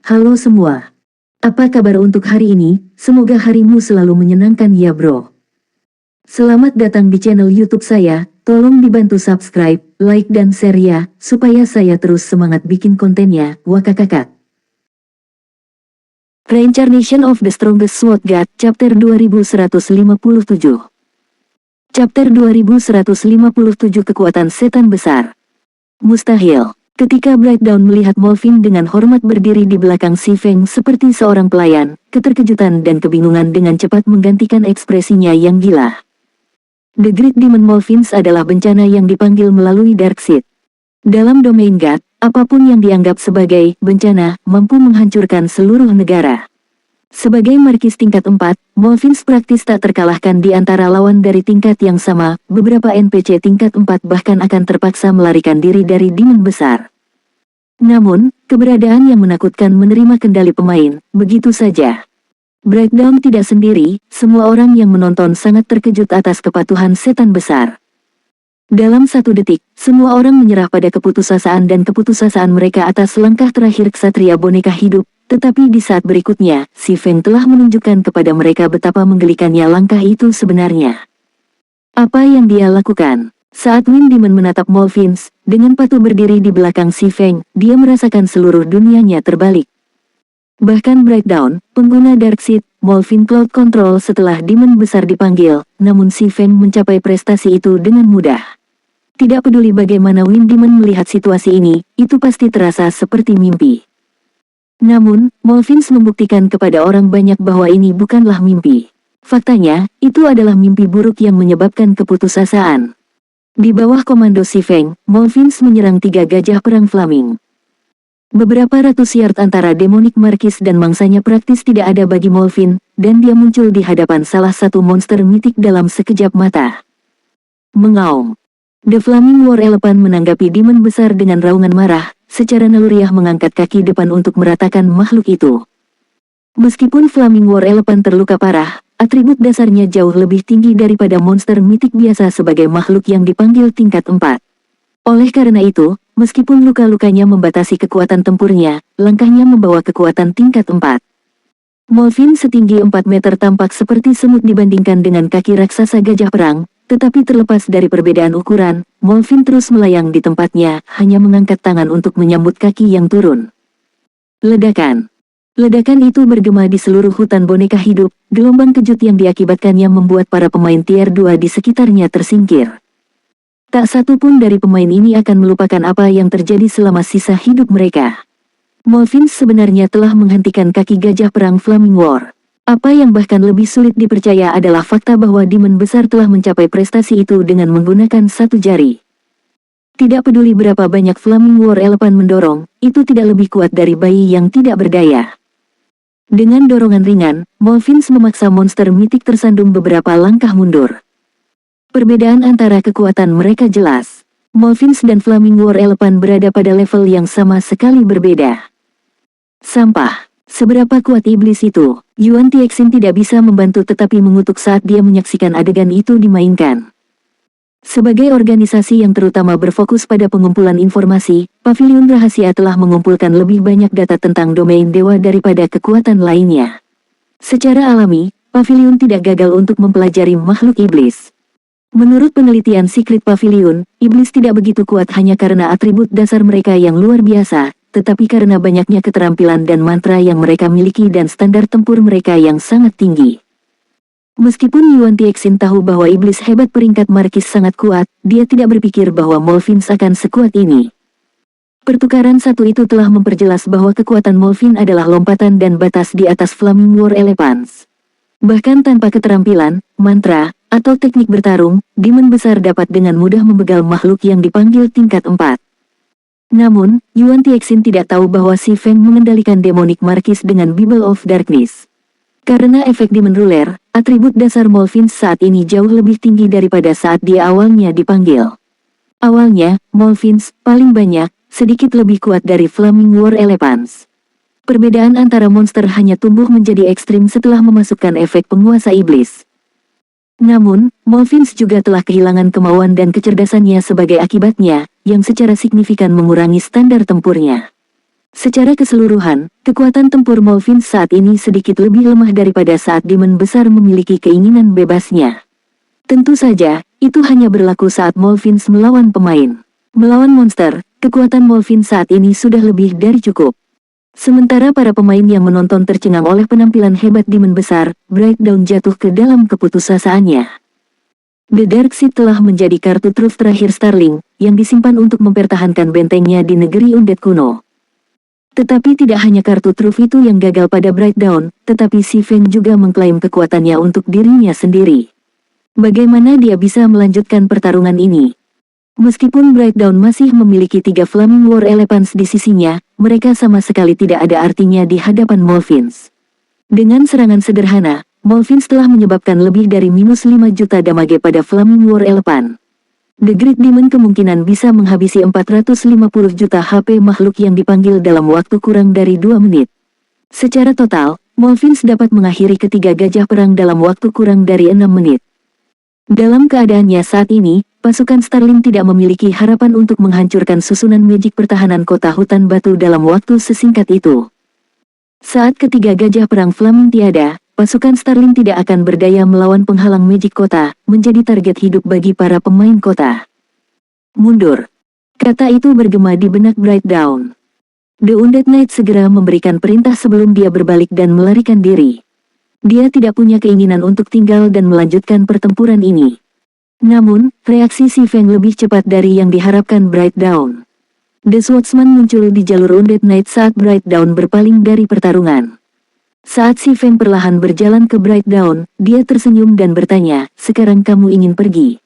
Halo semua. Apa kabar untuk hari ini? Semoga harimu selalu menyenangkan ya bro. Selamat datang di channel YouTube saya. Tolong dibantu subscribe, like dan share ya, supaya saya terus semangat bikin kontennya. Wakakakak. Reincarnation of the Strongest Sword God, Chapter 2157. Chapter 2157 Kekuatan Setan Besar. Mustahil. Ketika Breakdown melihat Molvin dengan hormat berdiri di belakang si Feng seperti seorang pelayan, keterkejutan dan kebingungan dengan cepat menggantikan ekspresinya yang gila. The Great Demon Molvins adalah bencana yang dipanggil melalui Darkseid. Dalam domain God, apapun yang dianggap sebagai bencana mampu menghancurkan seluruh negara. Sebagai markis tingkat 4, Molvins praktis tak terkalahkan di antara lawan dari tingkat yang sama. Beberapa NPC tingkat 4 bahkan akan terpaksa melarikan diri dari demon besar. Namun, keberadaan yang menakutkan menerima kendali pemain, begitu saja. Breakdown tidak sendiri, semua orang yang menonton sangat terkejut atas kepatuhan setan besar. Dalam satu detik, semua orang menyerah pada keputusasaan dan keputusasaan mereka atas langkah terakhir ksatria boneka hidup. Tetapi di saat berikutnya, si Feng telah menunjukkan kepada mereka betapa menggelikannya langkah itu sebenarnya. Apa yang dia lakukan? Saat Wind Demon menatap Molvins, dengan patuh berdiri di belakang si Feng, dia merasakan seluruh dunianya terbalik. Bahkan Breakdown, pengguna Darkseid, Molvin Cloud Control setelah demon besar dipanggil, namun si Feng mencapai prestasi itu dengan mudah. Tidak peduli bagaimana Wind Demon melihat situasi ini, itu pasti terasa seperti mimpi. Namun, Molvins membuktikan kepada orang banyak bahwa ini bukanlah mimpi. Faktanya, itu adalah mimpi buruk yang menyebabkan keputusasaan. Di bawah komando si Feng, Molvins menyerang 3 gajah perang Flaming. Beberapa ratus yard antara Demonic Marquis dan mangsanya praktis tidak ada bagi Molvin, dan dia muncul di hadapan salah satu monster mitik dalam sekejap mata. Mengaum. The Flaming War Elephant menanggapi demon besar dengan raungan marah, secara naluriah mengangkat kaki depan untuk meratakan makhluk itu. Meskipun Flaming War Elephant terluka parah, atribut dasarnya jauh lebih tinggi daripada monster mitik biasa sebagai makhluk yang dipanggil tingkat 4. Oleh karena itu, meskipun luka-lukanya membatasi kekuatan tempurnya, langkahnya membawa kekuatan tingkat 4. Molvin setinggi 4 meter tampak seperti semut dibandingkan dengan kaki raksasa gajah perang, tetapi terlepas dari perbedaan ukuran, Molvin terus melayang di tempatnya, hanya mengangkat tangan untuk menyambut kaki yang turun. Ledakan. Ledakan itu bergema di seluruh hutan boneka hidup, gelombang kejut yang diakibatkannya membuat para pemain tier 2 di sekitarnya tersingkir. Tak satu pun dari pemain ini akan melupakan apa yang terjadi selama sisa hidup mereka. Molvin sebenarnya telah menghentikan kaki gajah perang Flaming War. Apa yang bahkan lebih sulit dipercaya adalah fakta bahwa demon besar telah mencapai prestasi itu dengan menggunakan satu jari. Tidak peduli berapa banyak Flaming War Elephant mendorong, itu tidak lebih kuat dari bayi yang tidak berdaya. Dengan dorongan ringan, Molvins memaksa monster mitik tersandung beberapa langkah mundur. Perbedaan antara kekuatan mereka jelas. Molvins dan Flaming War Elephant berada pada level yang sama sekali berbeda. Sampah. Seberapa kuat iblis itu? Yuan Tixin tidak bisa membantu tetapi mengutuk saat dia menyaksikan adegan itu dimainkan. Sebagai organisasi yang terutama berfokus pada pengumpulan informasi, Pavilion Rahasia telah mengumpulkan lebih banyak data tentang domain dewa daripada kekuatan lainnya. Secara alami, Pavilion tidak gagal untuk mempelajari makhluk iblis. Menurut penelitian Secret Pavilion, iblis tidak begitu kuat hanya karena atribut dasar mereka yang luar biasa, tetapi karena banyaknya keterampilan dan mantra yang mereka miliki dan standar tempur mereka yang sangat tinggi. Meskipun Yuan Tixin tahu bahwa iblis hebat peringkat markis sangat kuat, dia tidak berpikir bahwa Molvins akan sekuat ini. Pertukaran satu itu telah memperjelas bahwa kekuatan Molvin adalah lompatan dan batas di atas Flaming War Elephants. Bahkan tanpa keterampilan, mantra, atau teknik bertarung, demon besar dapat dengan mudah membegal makhluk yang dipanggil tingkat 4. Namun, Yuan Tixin tidak tahu bahwa si Feng mengendalikan Demonic Marquis dengan Bible of Darkness. Karena efek Demon Ruler, atribut dasar Molvins saat ini jauh lebih tinggi daripada saat dia awalnya dipanggil. Awalnya, Molvins, paling banyak, sedikit lebih kuat dari Flaming War Elephants. Perbedaan antara monster hanya tumbuh menjadi ekstrim setelah memasukkan efek penguasa iblis. Namun, Molvins juga telah kehilangan kemauan dan kecerdasannya sebagai akibatnya, yang secara signifikan mengurangi standar tempurnya. Secara keseluruhan, kekuatan tempur Molvins saat ini sedikit lebih lemah daripada saat Demon Besar memiliki keinginan bebasnya. Tentu saja, itu hanya berlaku saat Molvins melawan pemain. Melawan monster, kekuatan Molvins saat ini sudah lebih dari cukup. Sementara para pemain yang menonton tercengang oleh penampilan hebat Demon Besar, Breakdown jatuh ke dalam keputusaasaannya. The Dark Seed telah menjadi kartu truf terakhir Starling, yang disimpan untuk mempertahankan bentengnya di negeri undead kuno. Tetapi tidak hanya kartu truf itu yang gagal pada Breakdown, tetapi Si Feng juga mengklaim kekuatannya untuk dirinya sendiri. Bagaimana dia bisa melanjutkan pertarungan ini? Meskipun Breakdown masih memiliki 3 Flaming War Elephants di sisinya, mereka sama sekali tidak ada artinya di hadapan Molvins. Dengan serangan sederhana, Molvins telah menyebabkan lebih dari minus 5 juta damage pada Flaming War Elephant. The Great Demon kemungkinan bisa menghabisi 450 juta HP makhluk yang dipanggil dalam waktu kurang dari 2 menit. Secara total, Molvins dapat mengakhiri ketiga gajah perang dalam waktu kurang dari 6 menit. Dalam keadaannya saat ini, pasukan Starling tidak memiliki harapan untuk menghancurkan susunan magic pertahanan kota hutan batu dalam waktu sesingkat itu. Saat ketiga gajah perang Flaming tiada, pasukan Starling tidak akan berdaya melawan penghalang magic kota, menjadi target hidup bagi para pemain kota. Mundur. Kata itu bergema di benak Breakdown. The Undead Knight segera memberikan perintah sebelum dia berbalik dan melarikan diri. Dia tidak punya keinginan untuk tinggal dan melanjutkan pertempuran ini. Namun, reaksi Si Feng lebih cepat dari yang diharapkan Breakdown. The Swordsman muncul di jalur Undead Knight saat Breakdown berpaling dari pertarungan. Saat Si Feng perlahan berjalan ke Breakdown, dia tersenyum dan bertanya, "Sekarang kamu ingin pergi?"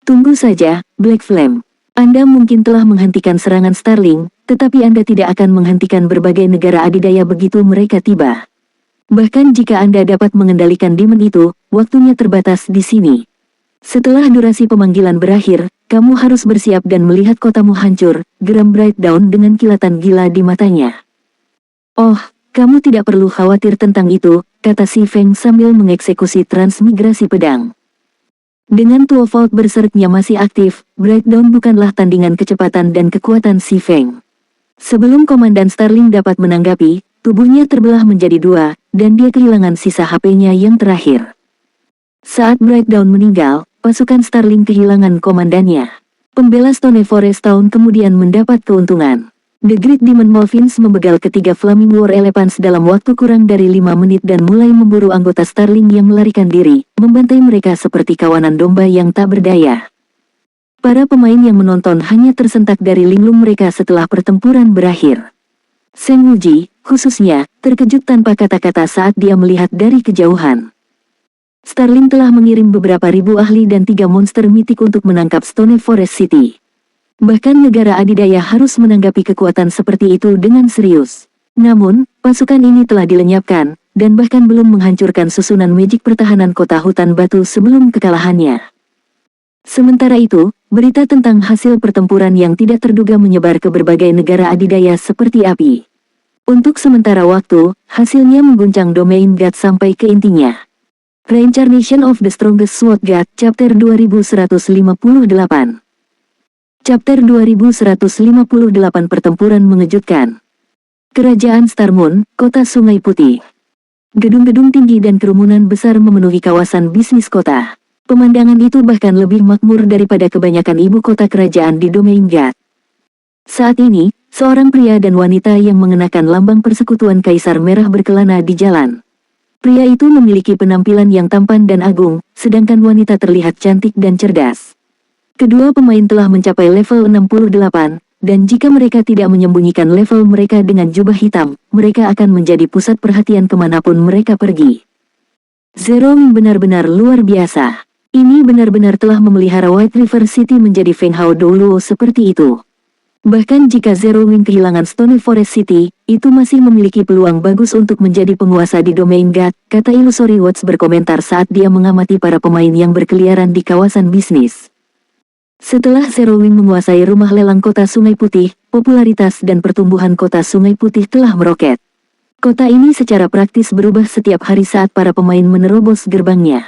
"Tunggu saja, Black Flame. Anda mungkin telah menghentikan serangan Starling, tetapi Anda tidak akan menghentikan berbagai negara adidaya begitu mereka tiba. Bahkan jika Anda dapat mengendalikan demon itu, waktunya terbatas di sini. Setelah durasi pemanggilan berakhir, kamu harus bersiap dan melihat kotamu hancur," geram Breakdown dengan kilatan gila di matanya. "Oh, kamu tidak perlu khawatir tentang itu," kata Si Feng sambil mengeksekusi transmigrasi pedang. Dengan Tuovolt Berserknya masih aktif, Breakdown bukanlah tandingan kecepatan dan kekuatan Si Feng. Sebelum Komandan Starling dapat menanggapi, tubuhnya terbelah menjadi 2, dan dia kehilangan sisa HP-nya yang terakhir. Saat Breakdown meninggal, pasukan Starling kehilangan komandannya. Pembela Stone Forest tahun kemudian mendapat keuntungan. The Great Demon Molvins membegal ketiga Flaming War Elephants dalam waktu kurang dari 5 menit dan mulai memburu anggota Starling yang melarikan diri, membantai mereka seperti kawanan domba yang tak berdaya. Para pemain yang menonton hanya tersentak dari linglung mereka setelah pertempuran berakhir. Seng Wuji, khususnya, terkejut tanpa kata-kata saat dia melihat dari kejauhan. Starling telah mengirim beberapa ribu ahli dan 3 monster mitik untuk menangkap Stone Forest City. Bahkan negara adidaya harus menanggapi kekuatan seperti itu dengan serius. Namun, pasukan ini telah dilenyapkan, dan bahkan belum menghancurkan susunan magic pertahanan kota hutan batu sebelum kekalahannya. Sementara itu, berita tentang hasil pertempuran yang tidak terduga menyebar ke berbagai negara adidaya seperti api. Untuk sementara waktu, hasilnya mengguncang domain God sampai ke intinya. Reincarnation of the Strongest Sword God, Chapter 2158. Chapter 2158 Pertempuran Mengejutkan. Kerajaan Starmoon, Kota Sungai Putih. Gedung-gedung tinggi dan kerumunan besar memenuhi kawasan bisnis kota. Pemandangan itu bahkan lebih makmur daripada kebanyakan ibu kota kerajaan di domain God. Saat ini, seorang pria dan wanita yang mengenakan lambang persekutuan Kaisar Merah berkelana di jalan. Pria itu memiliki penampilan yang tampan dan agung, sedangkan wanita terlihat cantik dan cerdas. Kedua pemain telah mencapai level 68, dan jika mereka tidak menyembunyikan level mereka dengan jubah hitam, mereka akan menjadi pusat perhatian kemanapun mereka pergi. Zero Wing benar-benar luar biasa. Ini benar-benar telah memelihara White River City menjadi Feng Hao Douluo seperti itu. Bahkan jika Zero Wing kehilangan Stone Forest City, itu masih memiliki peluang bagus untuk menjadi penguasa di domain God, kata Illusory Watch berkomentar saat dia mengamati para pemain yang berkeliaran di kawasan bisnis. Setelah Zero Wing menguasai rumah lelang kota Sungai Putih, popularitas dan pertumbuhan kota Sungai Putih telah meroket. Kota ini secara praktis berubah setiap hari saat para pemain menerobos gerbangnya.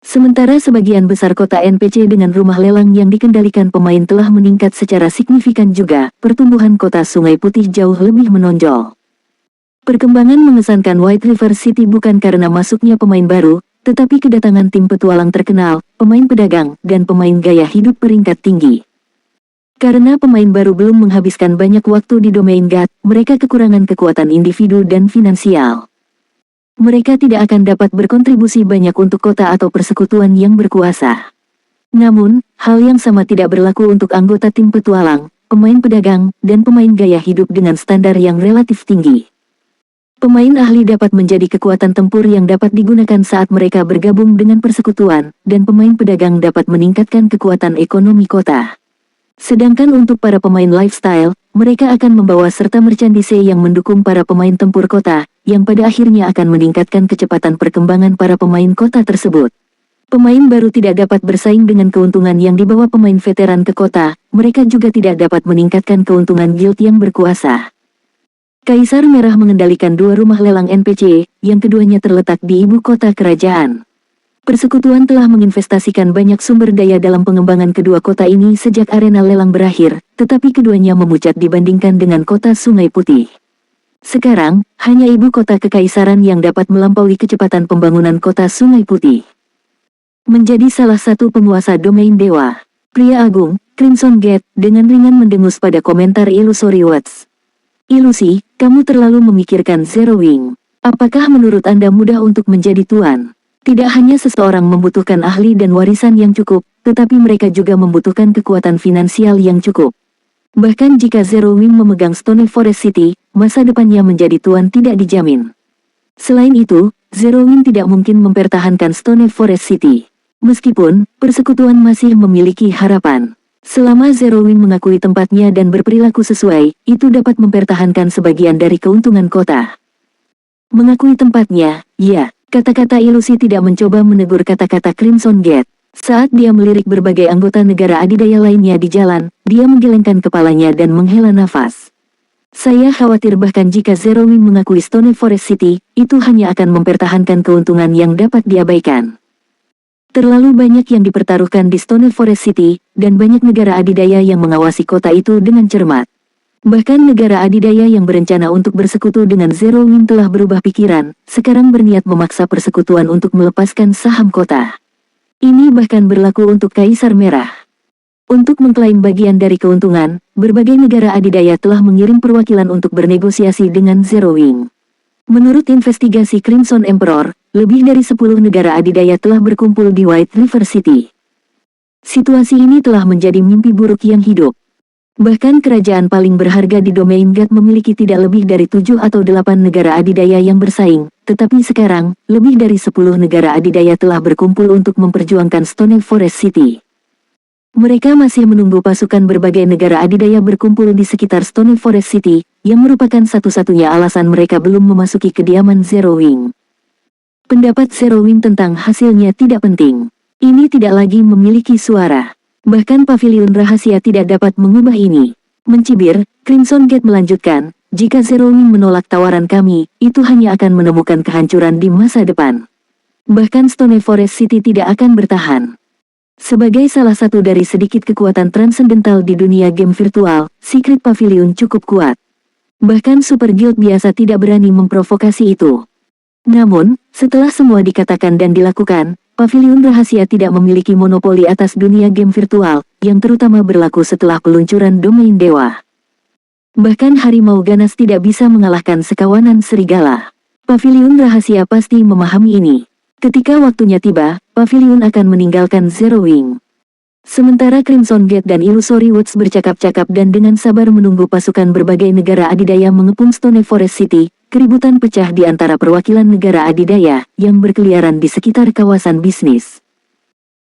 Sementara sebagian besar kota NPC dengan rumah lelang yang dikendalikan pemain telah meningkat secara signifikan juga, pertumbuhan kota Sungai Putih jauh lebih menonjol. Perkembangan mengesankan White River City bukan karena masuknya pemain baru, tetapi kedatangan tim petualang terkenal, pemain pedagang, dan pemain gaya hidup peringkat tinggi. Karena pemain baru belum menghabiskan banyak waktu di domain GAT, mereka kekurangan kekuatan individu dan finansial. Mereka tidak akan dapat berkontribusi banyak untuk kota atau persekutuan yang berkuasa. Namun, hal yang sama tidak berlaku untuk anggota tim petualang, pemain pedagang, dan pemain gaya hidup dengan standar yang relatif tinggi. Pemain ahli dapat menjadi kekuatan tempur yang dapat digunakan saat mereka bergabung dengan persekutuan, dan pemain pedagang dapat meningkatkan kekuatan ekonomi kota. Sedangkan untuk para pemain lifestyle, mereka akan membawa serta merchandise yang mendukung para pemain tempur kota, yang pada akhirnya akan meningkatkan kecepatan perkembangan para pemain kota tersebut. Pemain baru tidak dapat bersaing dengan keuntungan yang dibawa pemain veteran ke kota, mereka juga tidak dapat meningkatkan keuntungan guild yang berkuasa. Kaisar Merah mengendalikan dua rumah lelang NPC, yang keduanya terletak di ibu kota kerajaan. Persekutuan telah menginvestasikan banyak sumber daya dalam pengembangan kedua kota ini sejak arena lelang berakhir, tetapi keduanya memucat dibandingkan dengan kota Sungai Putih. Sekarang, hanya ibu kota kekaisaran yang dapat melampaui kecepatan pembangunan kota Sungai Putih. Menjadi salah satu penguasa domain dewa, pria agung, Crimson Gate, dengan ringan mendengus pada komentar Illusory Words. Ilusi, kamu terlalu memikirkan Zero Wing. Apakah menurut Anda mudah untuk menjadi tuan? Tidak hanya seseorang membutuhkan ahli dan warisan yang cukup, tetapi mereka juga membutuhkan kekuatan finansial yang cukup. Bahkan jika Zero Wing memegang Stone Forest City, masa depannya menjadi tuan tidak dijamin. Selain itu, Zero Wing tidak mungkin mempertahankan Stone Forest City. Meskipun, persekutuan masih memiliki harapan. Selama Zero Wing mengakui tempatnya dan berperilaku sesuai, itu dapat mempertahankan sebagian dari keuntungan kota. Mengakui tempatnya, ya. Kata-kata ilusi tidak mencoba menegur kata-kata Crimson Gate. Saat dia melirik berbagai anggota negara adidaya lainnya di jalan, dia menggelengkan kepalanya dan menghela nafas. Saya khawatir bahkan jika Zero Wing mengakui Stone Forest City, itu hanya akan mempertahankan keuntungan yang dapat diabaikan. Terlalu banyak yang dipertaruhkan di Stone Forest City, dan banyak negara adidaya yang mengawasi kota itu dengan cermat. Bahkan negara adidaya yang berencana untuk bersekutu dengan Zero Wing telah berubah pikiran, sekarang berniat memaksa persekutuan untuk melepaskan saham kota. Ini bahkan berlaku untuk Kaisar Merah. Untuk mengklaim bagian dari keuntungan, berbagai negara adidaya telah mengirim perwakilan untuk bernegosiasi dengan Zero Wing. Menurut investigasi Crimson Emperor, lebih dari 10 negara adidaya telah berkumpul di White River City. Situasi ini telah menjadi mimpi buruk yang hidup. Bahkan kerajaan paling berharga di domain GAT memiliki tidak lebih dari 7 atau 8 negara adidaya yang bersaing, tetapi sekarang, lebih dari 10 negara adidaya telah berkumpul untuk memperjuangkan Stone Forest City. Mereka masih menunggu pasukan berbagai negara adidaya berkumpul di sekitar Stone Forest City, yang merupakan satu-satunya alasan mereka belum memasuki kediaman Zero Wing. Pendapat Zero Wing tentang hasilnya tidak penting. Ini tidak lagi memiliki suara. Bahkan pavilion rahasia tidak dapat mengubah ini. Mencibir, Crimson Gate melanjutkan, jika Zero Wing menolak tawaran kami, itu hanya akan menemukan kehancuran di masa depan. Bahkan Stone Forest City tidak akan bertahan. Sebagai salah satu dari sedikit kekuatan transendental di dunia game virtual, Secret Pavilion cukup kuat. Bahkan Super Guild biasa tidak berani memprovokasi itu. Namun, setelah semua dikatakan dan dilakukan, Pavilion Rahasia tidak memiliki monopoli atas dunia game virtual, yang terutama berlaku setelah peluncuran domain dewa. Bahkan harimau ganas tidak bisa mengalahkan sekawanan serigala. Pavilion Rahasia pasti memahami ini. Ketika waktunya tiba, Pavilion akan meninggalkan Zero Wing. Sementara Crimson Gate dan Illusory Woods bercakap-cakap dan dengan sabar menunggu pasukan berbagai negara adidaya mengepung Stone Forest City, keributan pecah di antara perwakilan negara adidaya yang berkeliaran di sekitar kawasan bisnis.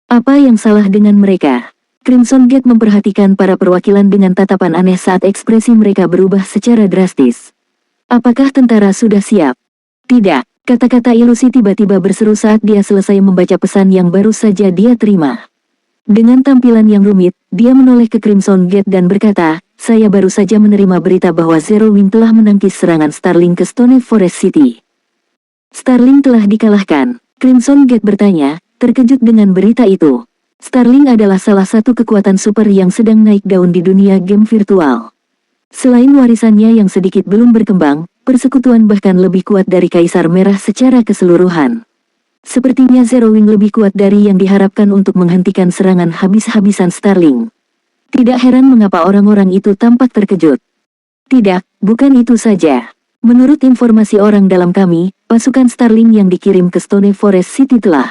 Apa yang salah dengan mereka? Crimson Gate memperhatikan para perwakilan dengan tatapan aneh saat ekspresi mereka berubah secara drastis. Apakah tentara sudah siap? Tidak, kata-kata ilusi tiba-tiba berseru saat dia selesai membaca pesan yang baru saja dia terima. Dengan tampilan yang rumit, dia menoleh ke Crimson Gate dan berkata, saya baru saja menerima berita bahwa Zero Wing telah menangkis serangan Starling ke Stone Forest City. Starling telah dikalahkan. Crimson Gate bertanya, terkejut dengan berita itu. Starlink adalah salah satu kekuatan super yang sedang naik daun di dunia game virtual. Selain warisannya yang sedikit belum berkembang, persekutuan bahkan lebih kuat dari Kaisar Merah secara keseluruhan. Sepertinya Zero Wing lebih kuat dari yang diharapkan untuk menghentikan serangan habis-habisan Starlink. Tidak heran mengapa orang-orang itu tampak terkejut. Tidak, bukan itu saja. Menurut informasi orang dalam kami, pasukan Starlink yang dikirim ke Stone Forest City telah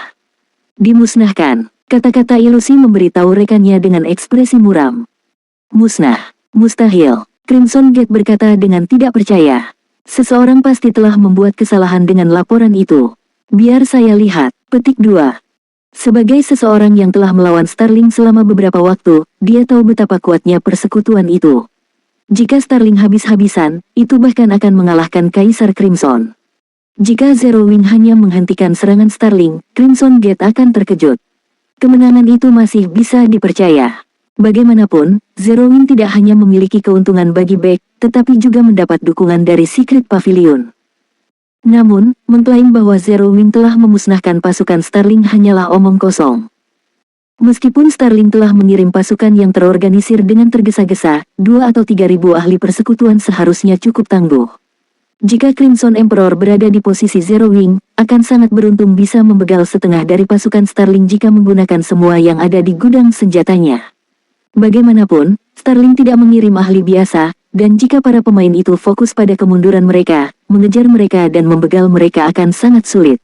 dimusnahkan. Kata-kata ilusi memberitahu rekannya dengan ekspresi muram. Musnah. Mustahil. Crimson Gate berkata dengan tidak percaya. Seseorang pasti telah membuat kesalahan dengan laporan itu. Biar saya lihat. Petik 2. Sebagai seseorang yang telah melawan Starlink selama beberapa waktu, dia tahu betapa kuatnya persekutuan itu. Jika Starlink habis-habisan, itu bahkan akan mengalahkan Kaisar Crimson. Jika Zero Wing hanya menghentikan serangan Starlink, Crimson Gate akan terkejut. Kemenangan itu masih bisa dipercaya. Bagaimanapun, Zero Wing tidak hanya memiliki keuntungan bagi Beck, tetapi juga mendapat dukungan dari Secret Pavilion. Namun, mengklaim bahwa Zero Wing telah memusnahkan pasukan Starlink hanyalah omong kosong. Meskipun Starlink telah mengirim pasukan yang terorganisir dengan tergesa-gesa, 2 atau 3.000 ahli persekutuan seharusnya cukup tangguh. Jika Crimson Emperor berada di posisi Zero Wing, akan sangat beruntung bisa membegal setengah dari pasukan Starlink jika menggunakan semua yang ada di gudang senjatanya. Bagaimanapun, Starlink tidak mengirim ahli biasa, dan jika para pemain itu fokus pada kemunduran mereka, mengejar mereka dan membegal mereka akan sangat sulit.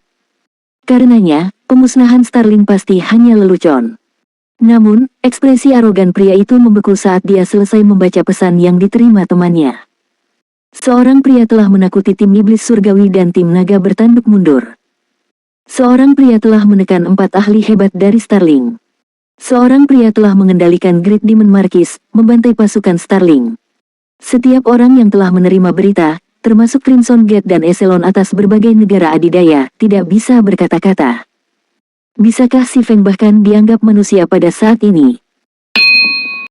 Karenanya, pemusnahan Starlink pasti hanya lelucon. Namun, ekspresi arogan pria itu membeku saat dia selesai membaca pesan yang diterima temannya. Seorang pria telah menakuti tim iblis surgawi dan tim naga bertanduk mundur. Seorang pria telah menekan 4 ahli hebat dari Starlink. Seorang pria telah mengendalikan Great Demon Marquis, membantai pasukan Starlink. Setiap orang yang telah menerima berita, termasuk Crimson Gate dan eselon atas berbagai negara adidaya, tidak bisa berkata-kata. Bisakah si Feng bahkan dianggap manusia pada saat ini?